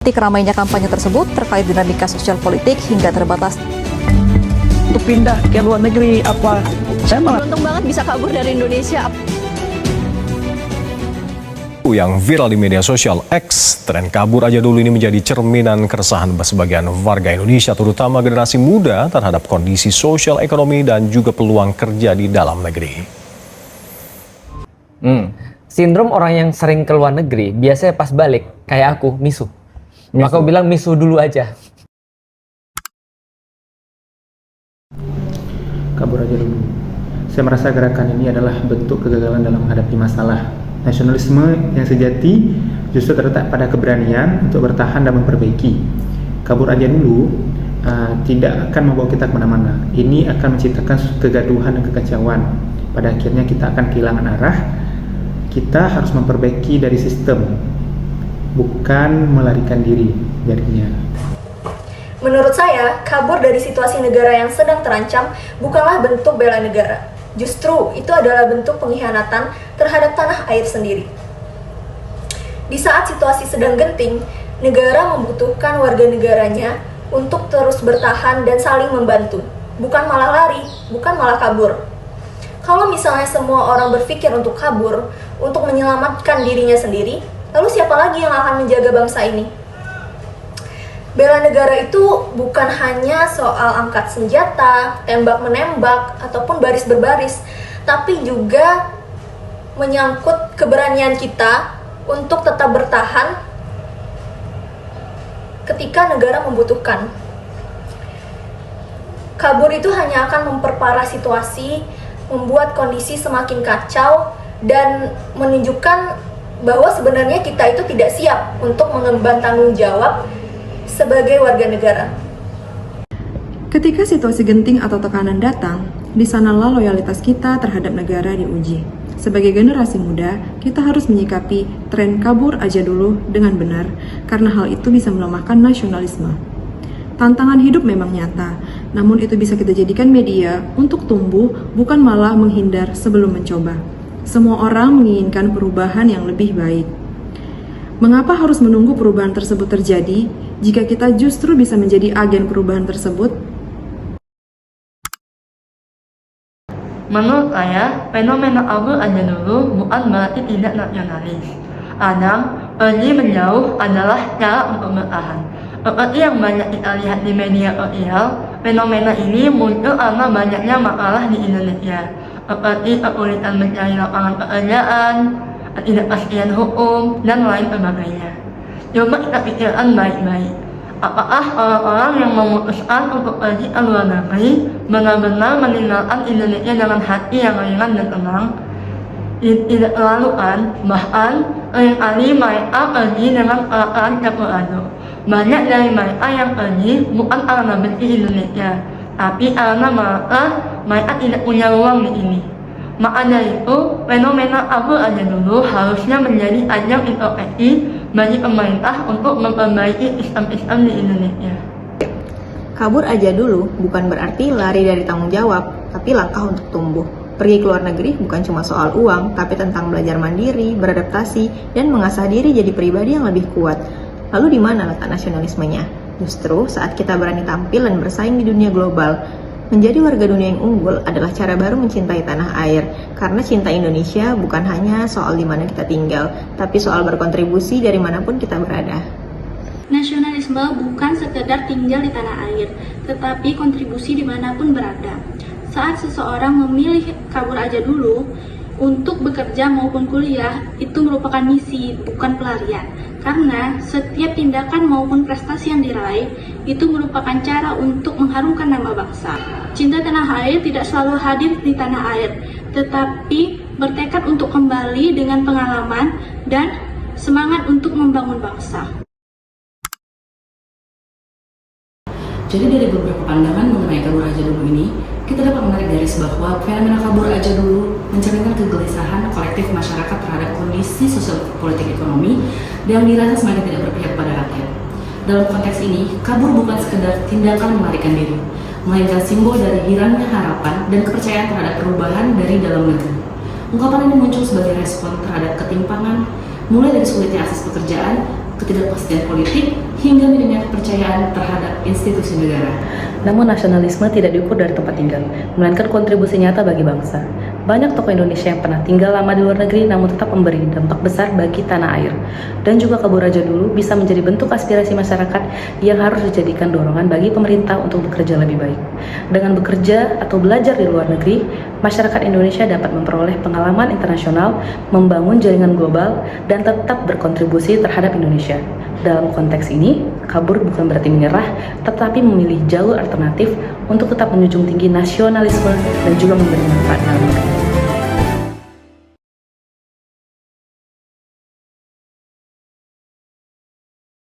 Ramainya kampanye tersebut terkait dinamika sosial politik hingga terbatas. Untuk pindah ke luar negeri apa? Saya malah Beruntung banget bisa kabur dari Indonesia. Yang viral di media sosial X, tren kabur aja dulu ini menjadi cerminan keresahan sebagian warga Indonesia, terutama generasi muda terhadap kondisi sosial ekonomi dan juga peluang kerja di dalam negeri. Sindrom orang yang sering ke luar negeri biasanya pas balik kayak aku misu. Maka aku bilang misu dulu aja. Kabur aja dulu. Saya merasa gerakan ini adalah bentuk kegagalan dalam menghadapi masalah. Nasionalisme yang sejati justru terletak pada keberanian untuk bertahan dan memperbaiki. Kabur aja dulu tidak akan membawa kita kemana-mana. Ini akan menciptakan kegaduhan dan kekacauan. Pada akhirnya kita akan kehilangan arah. Kita harus memperbaiki dari sistem, bukan melarikan diri jadinya. Menurut saya, kabur dari situasi negara yang sedang terancam bukanlah bentuk bela negara. Justru itu adalah bentuk pengkhianatan terhadap tanah air sendiri. Di saat situasi sedang genting, negara membutuhkan warga negaranya untuk terus bertahan dan saling membantu, bukan malah lari, bukan malah kabur. Kalau misalnya semua orang berpikir untuk kabur, untuk menyelamatkan dirinya sendiri, lalu siapa lagi yang akan menjaga bangsa ini? Bela negara itu bukan hanya soal angkat senjata, tembak-menembak, ataupun baris berbaris, tapi juga menyangkut keberanian kita untuk tetap bertahan ketika negara membutuhkan. Kabur itu hanya akan memperparah situasi, membuat kondisi semakin kacau, dan menunjukkan bahwa sebenarnya kita itu tidak siap untuk mengemban tanggung jawab sebagai warga negara. Ketika situasi genting atau tekanan datang, di sanalah loyalitas kita terhadap negara diuji. Sebagai generasi muda, kita harus menyikapi tren kabur aja dulu dengan benar, karena hal itu bisa melemahkan nasionalisme. Tantangan hidup memang nyata, namun itu bisa kita jadikan media untuk tumbuh, bukan malah menghindar sebelum mencoba. Semua orang menginginkan perubahan yang lebih baik. Mengapa harus menunggu perubahan tersebut terjadi jika kita justru bisa menjadi agen perubahan tersebut? Menurut saya, fenomena kabur aja dulu bukan berarti tidak nasionalis. Kadang, pergi menjauh adalah cara untuk bertahan. Seperti yang banyak kita lihat di media sosial, fenomena ini muncul karena banyaknya makalah di Indonesia, seperti kesulitan mencari lapangan pekerjaan, ketidakpastian hukum, dan lain sebagainya. Coba kita pikirkan baik-baik. Apakah orang-orang yang memutuskan untuk pergi ke luar negeri benar-benar meninggalkan Indonesia dengan hati yang ringan dan tenang? Tidak terlalu kan, bahkan seringkali mereka pergi dengan perasaan campur aduk. Banyak dari mereka yang pergi bukan karena benci Indonesia, tapi karena mereka tidak punya ruang di ini. Maka dari itu, fenomena kabur aja dulu harusnya menjadi ajang introspeksi bagi pemerintah untuk memperbaiki sistem-sistem di Indonesia. Kabur aja dulu bukan berarti lari dari tanggung jawab, tapi langkah untuk tumbuh. Pergi ke luar negeri bukan cuma soal uang, tapi tentang belajar mandiri, beradaptasi, dan mengasah diri jadi pribadi yang lebih kuat. Lalu di mana letak nasionalismenya? Justru saat kita berani tampil dan bersaing di dunia global. Menjadi warga dunia yang unggul adalah cara baru mencintai tanah air, karena cinta Indonesia bukan hanya soal di mana kita tinggal, tapi soal berkontribusi dari manapun kita berada. Nasionalisme bukan sekedar tinggal di tanah air, tetapi kontribusi dimanapun berada. Saat seseorang memilih kabur aja dulu untuk bekerja maupun kuliah, itu merupakan misi, bukan pelarian. Karena setiap tindakan maupun prestasi yang diraih itu merupakan cara untuk mengharumkan nama bangsa. Cinta tanah air tidak selalu hadir di tanah air, tetapi bertekad untuk kembali dengan pengalaman dan semangat untuk membangun bangsa. Jadi dari beberapa pandangan mengenai kabur aja dulu ini, kita dapat menarik garis bahwa fenomena kabur aja dulu mencerminkan kegelisahan kolektif masyarakat terhadap kondisi sosial politik ekonomi yang dirasa semakin tidak berpihak pada rakyat. Dalam konteks ini, kabur bukan sekedar tindakan melarikan diri, melainkan simbol dari hilangnya harapan dan kepercayaan terhadap perubahan dari dalam negeri. Ungkapan ini muncul sebagai respon terhadap ketimpangan, mulai dari sulitnya akses pekerjaan, ketidakpastian politik, hingga minimnya kepercayaan terhadap institusi negara. Namun nasionalisme tidak diukur dari tempat tinggal, melainkan kontribusi nyata bagi bangsa. Banyak tokoh Indonesia yang pernah tinggal lama di luar negeri namun tetap memberi dampak besar bagi tanah air. Dan juga Kabur Aja Dulu bisa menjadi bentuk aspirasi masyarakat yang harus dijadikan dorongan bagi pemerintah untuk bekerja lebih baik. Dengan bekerja atau belajar di luar negeri, masyarakat Indonesia dapat memperoleh pengalaman internasional, membangun jaringan global, dan tetap berkontribusi terhadap Indonesia. Dalam konteks ini, kabur bukan berarti menyerah, tetapi memilih jalur alternatif untuk tetap menjunjung tinggi nasionalisme dan juga memberi manfaat dalam negeri.